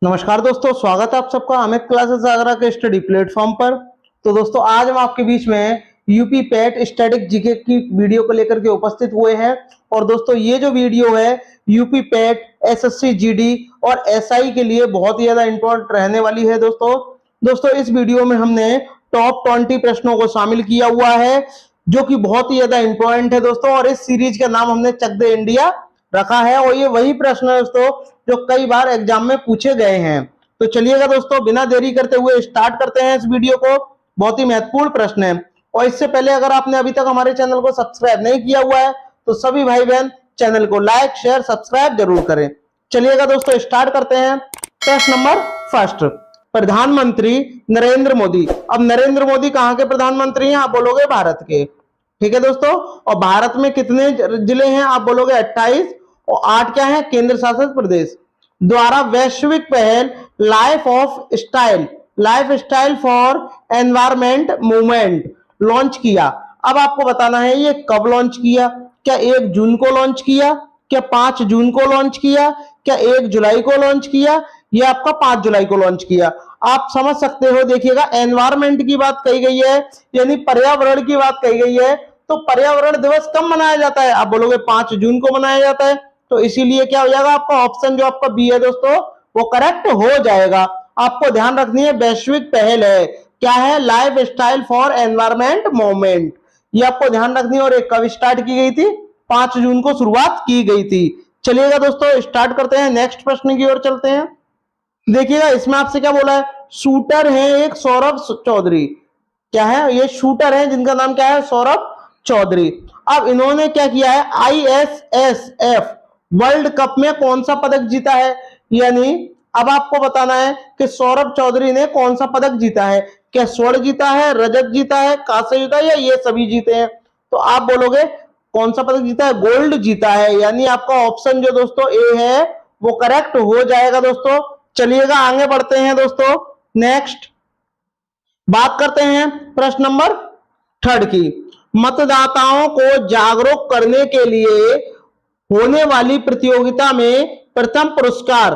नमस्कार दोस्तों, स्वागत है आप सबका अमित क्लासेस आगरा के स्टडी प्लेटफॉर्म पर। तो दोस्तों आज हम आपके बीच में यूपी पेट स्टैटिक जीके की वीडियो को लेकर के उपस्थित हुए हैं। और दोस्तों ये जो वीडियो है यूपी पेट, एसएससी जीडी और एसआई के लिए बहुत ही ज्यादा इंपॉर्टेंट रहने वाली है। दोस्तों इस वीडियो में हमने टॉप 20 प्रश्नों को शामिल किया हुआ है जो कि बहुत ही ज्यादा इंपॉर्टेंट है दोस्तों। और इस सीरीज का नाम हमने चक दे इंडिया रखा है और ये वही प्रश्न है दोस्तों जो कई बार एग्जाम में पूछे गए हैं। तो चलिएगा दोस्तों, बिना देरी करते हुए स्टार्ट करते हैं इस वीडियो को। बहुत ही महत्वपूर्ण प्रश्न है और इससे पहले अगर आपने अभी तक हमारे चैनल को सब्सक्राइब नहीं किया हुआ है तो सभी भाई बहन चैनल को लाइक शेयर सब्सक्राइब जरूर करें। चलिएगा दोस्तों स्टार्ट करते हैं। प्रश्न नंबर फर्स्ट, प्रधानमंत्री नरेंद्र मोदी। अब नरेंद्र मोदी कहां के प्रधानमंत्री हैं? आप बोलोगे भारत के। ठीक है दोस्तों, और भारत में कितने जिले हैं? आप बोलोगे 28 और 8 क्या है? केंद्र शासित प्रदेश। द्वारा वैश्विक पहल life style for environment movement launch किया। अब आपको बताना है ये कब लॉन्च किया। क्या 1 जून को लॉन्च किया? क्या 5 जून को लॉन्च किया? क्या 1 जुलाई को लॉन्च किया? ये आपका 5 जुलाई को लॉन्च किया। आप समझ सकते हो, देखिएगा एनवायरमेंट की बात कही गई है यानी पर्यावरण की बात कही गई है। तो पर्यावरण दिवस कब मनाया जाता है? आप बोलोगे 5 जून को मनाया जाता है। तो इसीलिए क्या हो जाएगा आपका ऑप्शन जो आपका बी है दोस्तों वो करेक्ट हो जाएगा। आपको ध्यान रखनी है वैश्विक पहल है, क्या है? Life style for environment movement, ये आपको ध्यान रखनी है। और ये कब स्टार्ट की गई थी? 5 जून को शुरुआत की गई थी। चलिएगा दोस्तों स्टार्ट करते हैं, नेक्स्ट प्रश्न की ओर चलते हैं। देखिएगा इसमें आपसे क्या बोला है? शूटर है एक सौरभ चौधरी। क्या है? ये शूटर है जिनका नाम क्या है? सौरभ चौधरी। अब इन्होंने क्या किया है? आईएसएसएफ वर्ल्ड कप में कौन सा पदक जीता है? यानी अब आपको बताना है कि सौरभ चौधरी ने कौन सा पदक जीता है। क्या स्वर्ण जीता है, रजत जीता है, कांस्य जीता है या ये सभी जीते हैं? तो आप बोलोगे कौन सा पदक जीता है? गोल्ड जीता है। यानी आपका ऑप्शन जो दोस्तों ए है वो करेक्ट हो जाएगा दोस्तों। चलिएगा आगे बढ़ते हैं दोस्तों, नेक्स्ट बात करते हैं प्रश्न नंबर 3 की। मतदाताओं को जागरूक करने के लिए होने वाली प्रतियोगिता में प्रथम पुरस्कार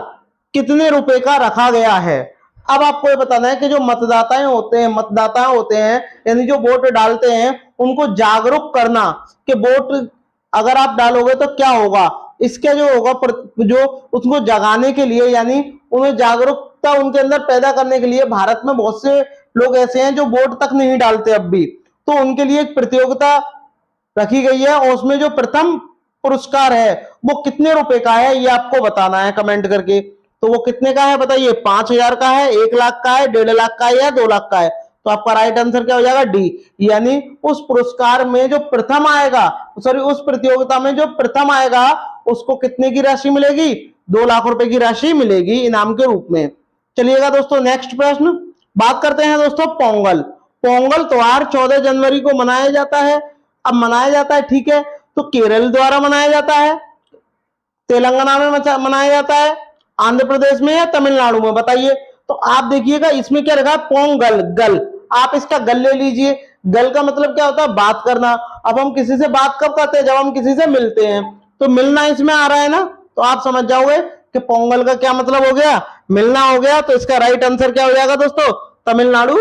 कितने रुपए का रखा गया है? अब आपको ये बताना है कि जो मतदाता होते हैं यानी जो वोट डालते हैं उनको जागरूक करना कि वोट अगर आप डालोगे तो क्या होगा। इसके जो होगा जो उसको जगाने के लिए यानी उन्हें जागरूकता उनके अंदर पैदा करने के लिए भारत में बहुत से लोग ऐसे हैं जो वोट तक नहीं डालते अब भी। तो उनके लिए एक प्रतियोगिता रखी गई है और उसमें जो प्रथम पुरस्कार है वो कितने रुपए का है ये आपको बताना है कमेंट करके। तो वो कितने का है बताइए? 5,000 का है, 1 लाख का है, 1.5 लाख का है या 2 लाख का है? तो आपका राइट आंसर क्या हो जाएगा? डी। यानी उस पुरस्कार में जो प्रथम आएगा, सॉरी उस प्रतियोगिता में जो प्रथम आएगा उसको कितने की राशि मिलेगी? 2 लाख रुपए की राशि मिलेगी इनाम के रूप में। चलिएगा दोस्तों नेक्स्ट प्रश्न बात करते हैं दोस्तों पोंगल। पोंगल त्योहार 14 जनवरी को मनाया जाता है। अब मनाया जाता है ठीक है, तो केरल द्वारा मनाया जाता है, तेलंगाना में मनाया जाता है, आंध्र प्रदेश में या तमिलनाडु में? बताइए। तो आप देखिएगा इसमें क्या रखा है? पोंगल, गल। आप इसका गल ले लीजिए। गल का मतलब क्या होता है? बात करना। अब हम किसी से बात कब करते हैं? जब हम किसी से मिलते हैं। तो मिलना इसमें आ रहा है ना, तो आप समझ जाओगे कि पोंगल का क्या मतलब हो गया? मिलना हो गया। तो इसका राइट आंसर क्या हो जाएगा दोस्तों? तमिलनाडु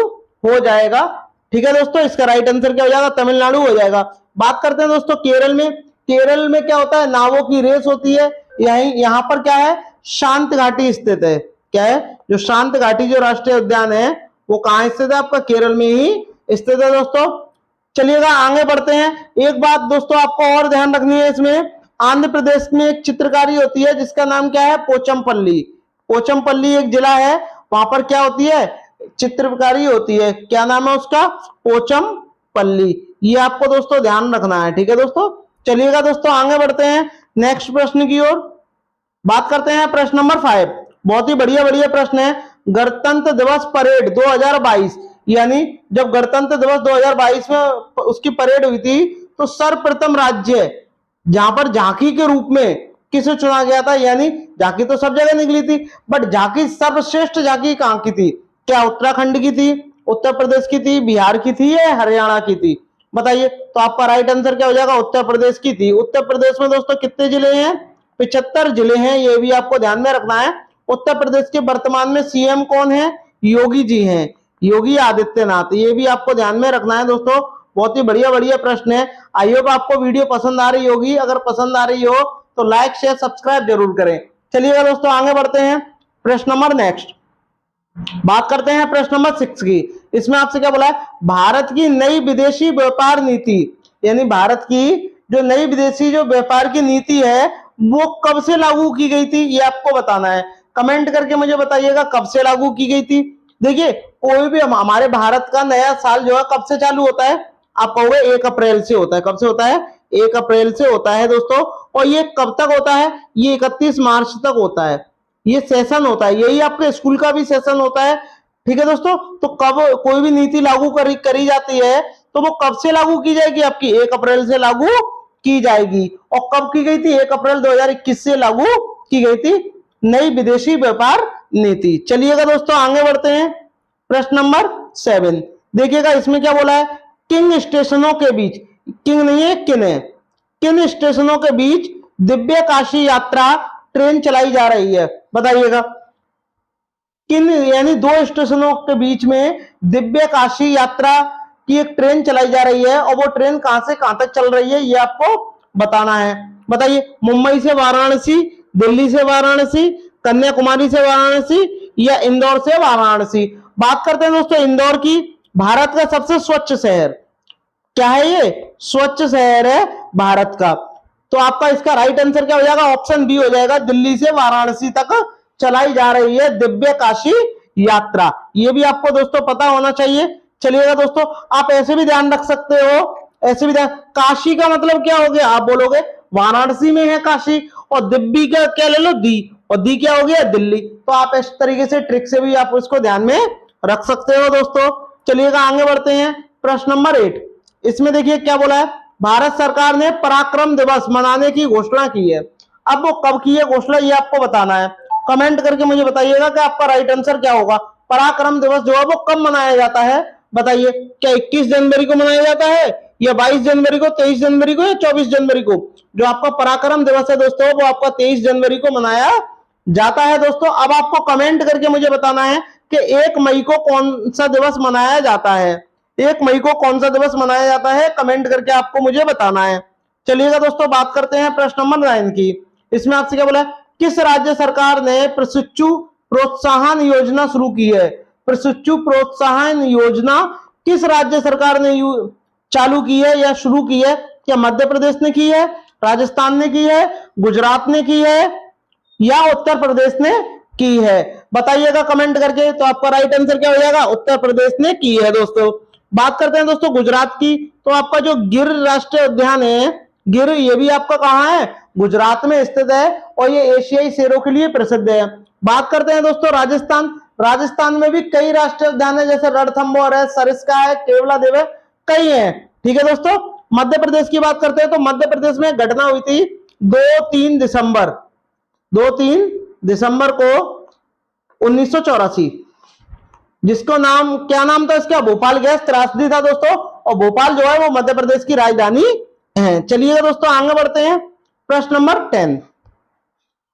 हो जाएगा। ठीक है दोस्तों, इसका राइट आंसर क्या हो जाएगा? तमिलनाडु हो जाएगा। बात करते हैं दोस्तों केरल में। केरल में क्या होता है? नावों की रेस होती है। यहां पर क्या है? शांत घाटी स्थित है। क्या है? जो शांत घाटी जो राष्ट्रीय उद्यान है वो कहां स्थित है? आपका केरल में ही स्थित है दोस्तों। चलिएगा आगे बढ़ते हैं। एक बात दोस्तों आपको और ध्यान रखनी है, इसमें आंध्र प्रदेश में एक चित्रकारी होती है जिसका नाम क्या है? पोचमपल्ली। पोचमपल्ली एक जिला है, वहां पर क्या होती है? चित्रकारी होती है। क्या नाम है उसका? पोचमपल्ली। ये आपको दोस्तों ध्यान रखना है। ठीक है दोस्तों, चलिएगा दोस्तों आगे बढ़ते हैं नेक्स्ट प्रश्न की ओर। बात करते हैं प्रश्न नंबर 5। बहुत ही बढ़िया बढ़िया प्रश्न है। गणतंत्र दिवस परेड 2022, यानी जब गणतंत्र दिवस 2022 में उसकी परेड हुई थी तो सर्वप्रथम राज्य जहां पर झांकी के रूप में किसे चुना गया था? यानी झांकी तो सब जगह निकली थी बट झांकी सर्वश्रेष्ठ झांकी कहां की थी? क्या उत्तराखंड की थी, उत्तर प्रदेश की थी, बिहार की थी या हरियाणा की थी? बताइए। तो आपका राइट आंसर क्या हो जाएगा? उत्तर प्रदेश की थी। उत्तर प्रदेश में दोस्तों कितने जिले हैं? 75 जिले हैं, ये भी आपको ध्यान में रखना है। उत्तर प्रदेश के वर्तमान में सीएम कौन है? योगी जी हैं, योगी आदित्यनाथ। ये भी आपको ध्यान में रखना है दोस्तों, बहुत ही बढ़िया बढ़िया प्रश्न है। आई होप आपको वीडियो पसंद आ रही होगी, अगर पसंद आ रही हो तो लाइक शेयर सब्सक्राइब जरूर करें। चलिएगा दोस्तों आगे बढ़ते हैं, प्रश्न नंबर नेक्स्ट बात करते हैं प्रश्न नंबर 6 की। इसमें आपसे क्या बोला है? भारत की नई विदेशी व्यापार नीति, यानी भारत की जो नई विदेशी जो व्यापार की नीति है वो कब से लागू की गई थी, ये आपको बताना है। कमेंट करके मुझे बताइएगा कब से लागू की गई थी। देखिए कोई भी हमारे भारत का नया साल जो है कब से चालू होता है? आप कहोगे 1 अप्रैल से होता है। कब से होता है? 1 अप्रैल से होता है दोस्तों। और ये कब तक होता है? ये 31 मार्च तक होता है। ये सेशन होता है, यही आपके स्कूल का भी सेशन होता है। ठीक है दोस्तों, तो कब कोई भी नीति लागू करी जाती है तो वो कब से लागू की जाएगी? आपकी 1 अप्रैल से लागू की जाएगी। और कब की गई थी? 1 अप्रैल 2021 से लागू की गई थी नई विदेशी व्यापार नीति। चलिएगा दोस्तों आगे बढ़ते हैं, प्रश्न नंबर 7 देखिएगा। इसमें क्या बोला है? किन स्टेशनों के बीच, किंग नहीं है किन है, किन स्टेशनों के बीच दिव्य काशी यात्रा ट्रेन चलाई जा रही है? बताइएगा किन, यानी 2 स्टेशनों के बीच में दिव्य काशी यात्रा की एक ट्रेन चलाई जा रही है और वो ट्रेन कहां से कहां तक चल रही है ये आपको बताना है। बताइए, मुंबई से वाराणसी, दिल्ली से वाराणसी, कन्याकुमारी से वाराणसी या इंदौर से वाराणसी? बात करते हैं दोस्तों इंदौर की। भारत का सबसे स्वच्छ शहर क्या है? ये स्वच्छ शहर है भारत का। तो आपका इसका राइट आंसर क्या हो जाएगा? ऑप्शन बी हो जाएगा, दिल्ली से वाराणसी तक चलाई जा रही है दिव्य काशी यात्रा। ये भी आपको दोस्तों पता होना चाहिए। चलिएगा दोस्तों, आप ऐसे भी ध्यान रख सकते हो, ऐसे भी ध्यान, काशी का मतलब क्या हो गया? आप बोलोगे वाराणसी में है काशी, और दिव्य का क्या ले लो? दी, और दी क्या हो गया? दिल्ली। तो आप इस तरीके से ट्रिक से भी आप उसको ध्यान में रख सकते हो दोस्तों। चलिएगा आगे बढ़ते हैं, प्रश्न नंबर 8। इसमें देखिए क्या बोला है? भारत सरकार ने पराक्रम दिवस मनाने की घोषणा की है। अब वो कब की है घोषणा, ये आपको बताना है। कमेंट करके मुझे बताइएगा कि आपका राइट आंसर क्या होगा। पराक्रम दिवस जो है वो कब मनाया जाता है? बताइए, क्या 21 जनवरी को मनाया जाता है, या 22 जनवरी को, 23 जनवरी को, या 24 जनवरी को? जो आपका पराक्रम दिवस है दोस्तों वो आपका 23 जनवरी को मनाया जाता है दोस्तों। अब आपको कमेंट करके मुझे बताना है कि 1 मई को कौन सा दिवस मनाया जाता है। 1 मई को कौन सा दिवस मनाया जाता है? कमेंट करके आपको मुझे बताना है। चलिएगा दोस्तों बात करते हैं प्रश्न नंबर 9 की। इसमें आपसे क्या बोला है? किस राज्य सरकार ने प्रशिक्षु प्रोत्साहन योजना शुरू की है? प्रशिक्षु प्रोत्साहन योजना किस राज्य सरकार ने चालू की है या शुरू की है? क्या मध्य प्रदेश ने की है, राजस्थान ने की है, गुजरात ने की है, या उत्तर प्रदेश ने की है? बताइएगा कमेंट करके। तो आपका राइट आंसर क्या हो जाएगा? उत्तर प्रदेश ने की है दोस्तों। बात करते हैं दोस्तों गुजरात की। तो आपका जो गिर राष्ट्रीय उद्यान है, गिर, ये भी आपका कहां है? गुजरात में स्थित है, और ये एशियाई शेरों के लिए प्रसिद्ध है। बात करते हैं दोस्तों राजस्थान। राजस्थान में भी कई राष्ट्रीय उद्यान है, जैसे रणथंभौर है, सरिस्का है, केवलादेव है, कई है। ठीक है दोस्तों, मध्य प्रदेश की बात करते हैं तो मध्य प्रदेश में घटना हुई थी 2-3 दिसंबर को 1984, जिसको नाम, क्या नाम था इसका? भोपाल गैस त्रासदी था दोस्तों। और भोपाल जो है वो मध्य प्रदेश की राजधानी है। चलिएगा दोस्तों आगे बढ़ते हैं, प्रश्न नंबर 10।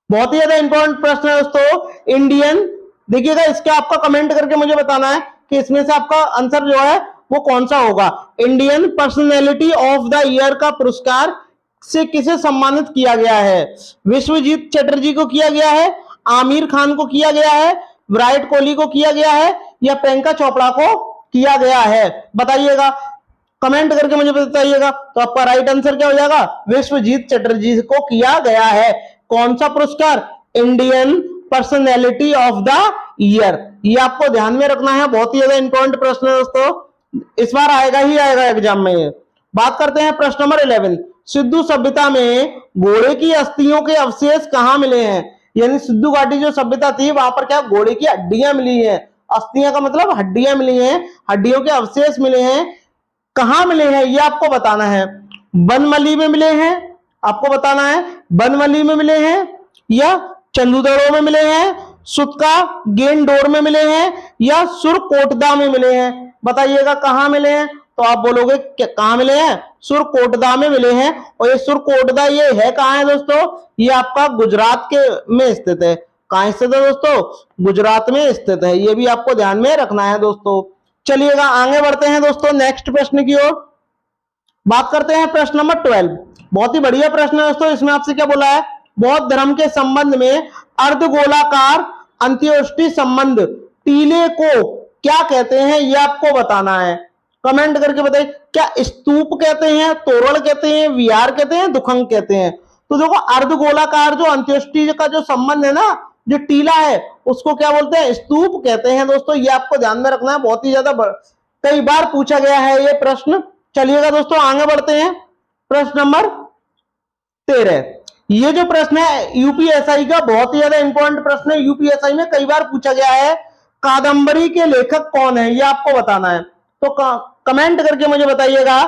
बहुत ही ज्यादा इंपॉर्टेंट प्रश्न है दोस्तों, इंडियन। देखिएगा इसका आपका कमेंट करके मुझे बताना है कि इसमें से आपका आंसर जो है वो कौन सा होगा। Indian personality of the year का पुरस्कार से किसे सम्मानित किया गया है? विश्वजीत चटर्जी को किया गया है, आमिर खान को किया गया है, विराट कोहली को किया गया है, या प्रियंका चोपड़ा को किया गया है? बताइएगा कमेंट करके मुझे बताइएगा। तो आपका राइट आंसर क्या हो जाएगा? विश्वजीत चटर्जी को किया गया है। कौन सा पुरस्कार? Indian personality of the year. ये आपको ध्यान में रखना है, बहुत ही ज्यादा इंपॉर्टेंट प्रश्न है दोस्तों, इस बार आएगा ही आएगा एग्जाम में। बात करते हैं प्रश्न नंबर 11। सिंधु सभ्यता में घोड़े की अस्थियों के अवशेष कहां मिले हैं? यानी सिंधु घाटी जो सभ्यता थी वहां पर क्या घोड़े की हड्डियां मिली हैं। अस्थियां का मतलब हड्डियां मिली हैं, हड्डियों के अवशेष मिले हैं। कहां मिले हैं ये आपको बताना है। बनमली में मिले हैं, आपको बताना है बनमली में मिले हैं, या चंदूदड़ो में मिले हैं, सुतका गेंडोर में मिले हैं, या सुरकोटदा में मिले हैं? बताइएगा कहां मिले हैं। तो आप बोलोगे कहां मिले हैं? सुरकोटदा में मिले हैं। और ये सुरकोटदा ये है कहां है दोस्तों? ये आपका गुजरात के में स्थित है। कहाँ स्थित है दोस्तों? गुजरात में स्थित है। ये भी आपको ध्यान में रखना है दोस्तों। चलिएगा आगे बढ़ते हैं दोस्तों नेक्स्ट प्रश्न की ओर। बात करते हैं प्रश्न नंबर 12। बहुत ही बढ़िया प्रश्न है दोस्तों। इसमें आपसे क्या बोला है? बौद्ध धर्म के संबंध में अर्धगोलाकार अंत्योष्टि संबंध टीले को क्या कहते हैं, ये आपको बताना है। कमेंट करके बताइए, क्या स्तूप कहते हैं, तोरण कहते हैं, विहार कहते हैं, दुखंग कहते हैं? तो देखो, अर्धगोलाकार जो अंत्योष्टि का जो संबंध है ना, जो टीला है, उसको क्या बोलते हैं? स्तूप कहते हैं दोस्तों। ये आपको ध्यान में रखना है, बहुत ही ज्यादा कई बार पूछा गया है ये प्रश्न। चलिएगा दोस्तों आगे बढ़ते हैं। प्रश्न नंबर 13। ये जो प्रश्न है यूपीएसआई का बहुत ही ज्यादा इंपॉर्टेंट प्रश्न है। यूपीएसआई में कई बार पूछा गया है। कादंबरी के लेखक कौन है, ये आपको बताना है। तो कमेंट करके मुझे बताइएगा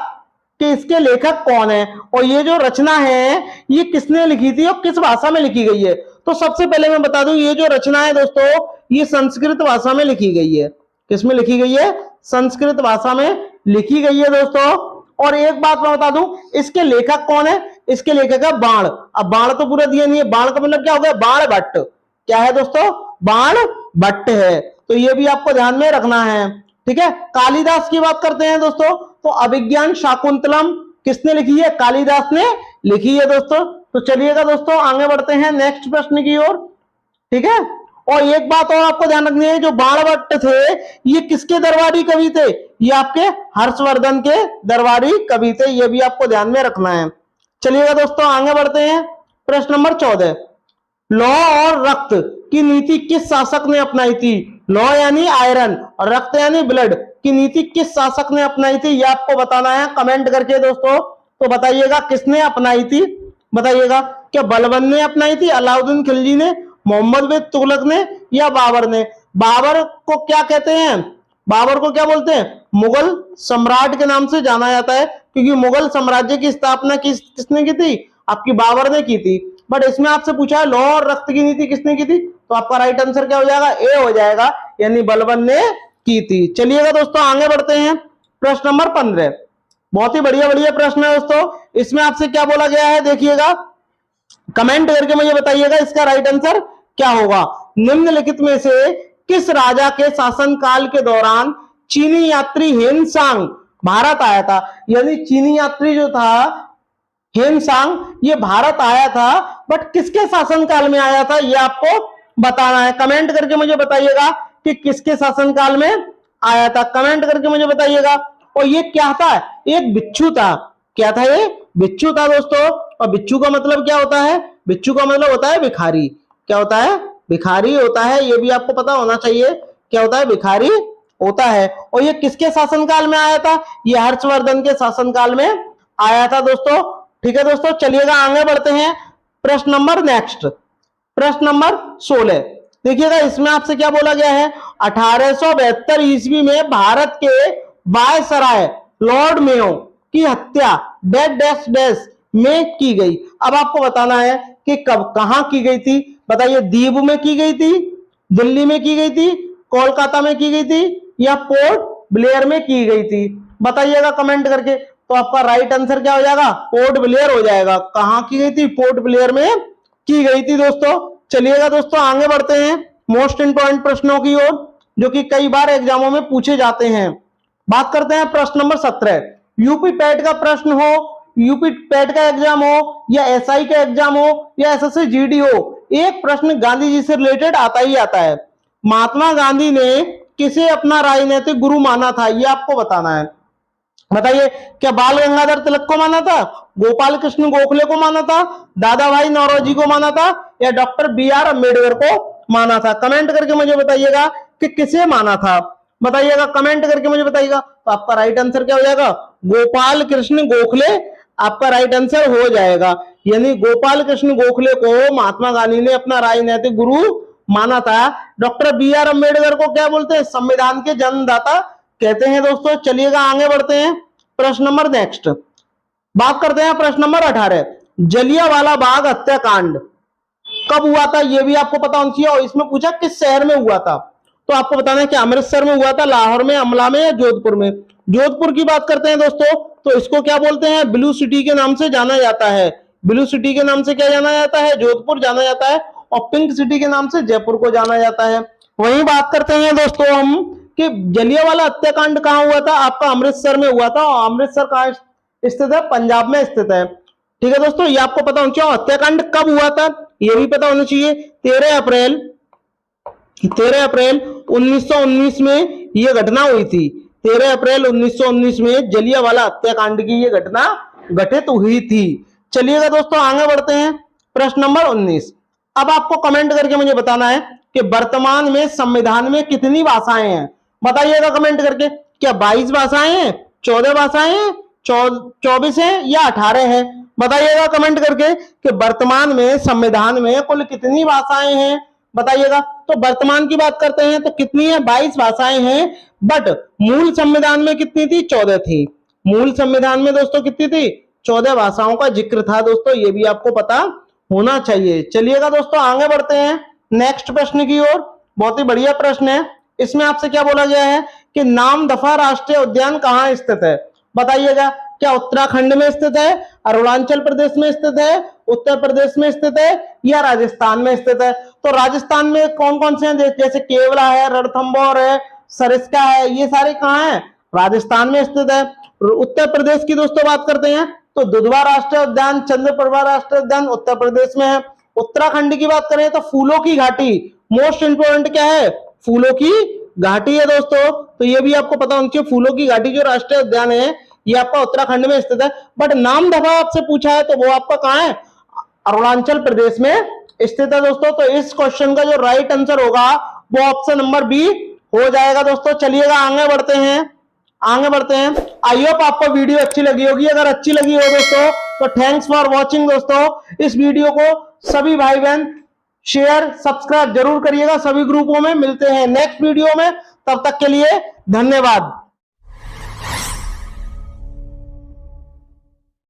कि इसके लेखक कौन है और ये जो रचना है ये किसने लिखी थी और किस भाषा में लिखी गई है। तो सबसे पहले मैं बता दूं, ये जो रचना है दोस्तों, ये संस्कृत भाषा में लिखी गई है। किसमें लिखी गई है? संस्कृत भाषा में लिखी गई है दोस्तों। और एक बात मैं बता दूं, इसके लेखक कौन है? इसके लेखक है बाण। अब बाण तो पूरा दिया नहीं है, बाण का मतलब क्या हो गया? बाण भट्ट। क्या है दोस्तों? बाण भट्ट है। तो ये भी आपको ध्यान में रखना है, ठीक है। कालिदास की बात करते हैं दोस्तों, तो अभिज्ञान शाकुंतलम किसने लिखी है? कालिदास ने लिखी है दोस्तों। तो चलिएगा दोस्तों आगे बढ़ते हैं नेक्स्ट प्रश्न की ओर, ठीक है। और एक बात और आपको ध्यान रखनी है, जो बाणभट्ट थे ये किसके दरबारी कवि थे? ये आपके हर्षवर्धन के दरबारी कवि थे। ये भी आपको ध्यान में रखना है। चलिएगा दोस्तों आगे बढ़ते हैं। प्रश्न नंबर 14। लौह और रक्त की नीति किस शासक ने अपनाई थी? लौह यानी आयरन और रक्त यानी ब्लड की नीति किस शासक ने अपनाई थी, ये आपको बताना है कमेंट करके दोस्तों। तो बताइएगा किसने अपनाई थी, बताइएगा। क्या बलबन ने अपनाई थी, अलाउद्दीन खिलजी ने, मोहम्मद बिन तुगलक ने, या बाबर ने? बाबर को क्या कहते हैं? बाबर को क्या बोलते हैं? मुगल सम्राट के नाम से जाना जाता है, क्योंकि मुगल साम्राज्य की स्थापना किसने की थी? आपकी बाबर ने की थी। बट इसमें आपसे पूछा है लौह और रक्त की नीति किसने की थी, तो आपका राइट आंसर क्या हो जाएगा? ए हो जाएगा, यानी बलबन ने की थी। चलिएगा दोस्तों आगे बढ़ते हैं। प्रश्न नंबर 15। बहुत ही बढ़िया बढ़िया प्रश्न है दोस्तों। इसमें आपसे क्या बोला गया है देखिएगा, कमेंट करके मुझे बताइएगा इसका राइट आंसर क्या होगा। निम्नलिखित में से किस राजा के शासनकाल के दौरान चीनी यात्री हेनसांग भारत आया था? यानी चीनी यात्री जो था हेनसांग, ये भारत आया था, बट किसके शासनकाल में आया था, ये आपको बताना है। कमेंट करके मुझे बताइएगा कि किसके शासनकाल में आया था। कमेंट करके मुझे बताइएगा। और ये क्या था? एक बिच्छू था। क्या था? ये बिच्छू था दोस्तों। और बिच्छू का मतलब क्या होता है? बिच्छू का मतलब होता है भिखारी। क्या होता है? भिखारी होता है। ये भी आपको पता होना चाहिए, क्या होता है? भिखारी होता है। और ये किसके शासनकाल में आया था? ये हर्षवर्धन के शासनकाल में आया था दोस्तों, ठीक है दोस्तों। चलिएगा आगे बढ़ते हैं। प्रश्न नंबर नेक्स्ट, प्रश्न नंबर 16। देखिएगा इसमें आपसे क्या बोला गया है, 1872 ईस्वी में भारत के वायसराय लॉर्ड मेयो की हत्या डैश डैश डैश में की गई। अब आपको बताना है कि कब कहां की गई थी, बताइए। दीव में की गई थी, दिल्ली में की गई थी, कोलकाता में की गई थी, या पोर्ट ब्लेयर में की गई थी? बताइएगा कमेंट करके। तो आपका राइट आंसर क्या हो जाएगा? पोर्ट ब्लेयर हो जाएगा। कहां की गई थी? पोर्ट ब्लेयर में की गई थी दोस्तों। चलिएगा दोस्तों आगे बढ़ते हैं मोस्ट इंपॉर्टेंट प्रश्नों की ओर, जो कि कई बार एग्जामों में पूछे जाते हैं। बात करते हैं प्रश्न नंबर 17। यूपी पैट का प्रश्न हो, यूपी पैट का एग्जाम हो, या एसआई का एग्जाम हो, या एसएससी जीडी हो, एक प्रश्न गांधी जी से रिलेटेड आता ही आता है। महात्मा गांधी ने किसे अपना राजनीतिक गुरु माना था, यह आपको बताना है। बताइए, क्या बाल गंगाधर तिलक को माना था, गोपाल कृष्ण गोखले को माना था, दादा भाई नौरोजी को माना था, या डॉक्टर बी.आर. अम्बेडकर को माना था? कमेंट करके मुझे बताइएगा कि किसे माना था, बताइएगा कमेंट करके मुझे बताइएगा। तो आपका राइट आंसर क्या हो जाएगा? गोपाल कृष्ण गोखले आपका राइट आंसर हो जाएगा। यानी गोपाल कृष्ण गोखले को महात्मा गांधी ने अपना राजनीतिक गुरु माना था। Doctor B R. अम्बेडकर को क्या बोलते हैं? संविधान के जन्मदाता कहते हैं दोस्तों। चलिएगा आगे बढ़ते हैं। प्रश्न नंबर नेक्स्ट, बात करते हैं प्रश्न नंबर 18। जलियांवाला बाग हत्याकांड कब हुआ था, यह भी आपको पता होना चाहिए। और इसमें पूछा किस शहर में हुआ था, तो आपको बताना है कि अमृतसर में हुआ था, लाहौर में, अमला में, या जोधपुर में। जोधपुर की बात करते हैं दोस्तों, तो इसको क्या बोलते हैं? ब्लू सिटी के नाम से जाना जाता है। ब्लू सिटी के नाम से क्या जाना जाता है? जोधपुर जाना जाता है। और पिंक सिटी के नाम से जयपुर को जाना जाता है। वहीं बात करते हैं दोस्तों हम कि जलियांवाला हत्याकांड कहाँ हुआ था? आपका अमृतसर में हुआ था। और अमृतसर कहाँ स्थित है? पंजाब में स्थित है। ठीक है दोस्तों, ये आपको पता होना चाहिए। हत्याकांड कब हुआ था ये भी पता होना चाहिए। 13 अप्रैल 1919 में ये घटना हुई थी। 13 अप्रैल 1919 में जलियांवाला हत्याकांड की ये घटना घटित हुई थी। चलिएगा दोस्तों आगे बढ़ते हैं। प्रश्न नंबर 19। अब आपको कमेंट करके मुझे बताना है कि वर्तमान में संविधान में कितनी भाषाएं हैं? बताइएगा कमेंट करके। क्या 22 भाषाएं हैं, 14 भाषाएं हैं, 24 है या 18 है? बताइएगा कमेंट करके कि वर्तमान में संविधान में कुल कितनी भाषाएं हैं। बताइएगा। तो वर्तमान की बात करते हैं तो कितनी है? 22 भाषाएं हैं। बट मूल संविधान में कितनी थी? 14 थी। मूल संविधान में दोस्तों कितनी थी? 14 भाषाओं का जिक्र था दोस्तों, ये भी आपको पता होना चाहिए। चलिएगा दोस्तों आगे बढ़ते हैं नेक्स्ट प्रश्न की ओर। बहुत ही बढ़िया प्रश्न है। इसमें आपसे क्या बोला गया है कि नामदफा राष्ट्रीय उद्यान कहाँ स्थित है? बताइएगा। क्या उत्तराखंड में स्थित है, अरुणाचल प्रदेश में स्थित है, उत्तर प्रदेश में स्थित है या राजस्थान में स्थित है? तो राजस्थान में कौन कौन से हैं? जैसे केवला है, रणथंभौर है, सरिस्का है, ये सारे कहाँ हैं? राजस्थान में स्थित है। उत्तर प्रदेश की दोस्तों बात करते हैं तो दुधवा राष्ट्रीय उद्यान, चंद्रप्रभा राष्ट्रीय उद्यान उत्तर प्रदेश में है। उत्तराखंड की बात करें तो फूलों की घाटी, मोस्ट इंपोर्टेंट क्या है? फूलों की घाटी है दोस्तों। तो ये भी आपको पता होना चाहिए, फूलों की घाटी जो राष्ट्रीय उद्यान है ये आपका उत्तराखंड में स्थित है। बट नामदफा आपसे पूछा है तो वो आपका कहाँ है? अरुणाचल प्रदेश में स्थित है दोस्तों। तो इस क्वेश्चन का जो राइट आंसर होगा वो ऑप्शन नंबर बी हो जाएगा दोस्तों। चलिएगा आगे बढ़ते हैं। आई होप आपको वीडियो अच्छी लगी होगी। अगर अच्छी लगी हो दोस्तों तो थैंक्स फॉर वॉचिंग दोस्तों। इस वीडियो को सभी भाई बहन शेयर सब्सक्राइब जरूर करिएगा। सभी ग्रुपों में मिलते हैं नेक्स्ट वीडियो में। तब तक के लिए धन्यवाद।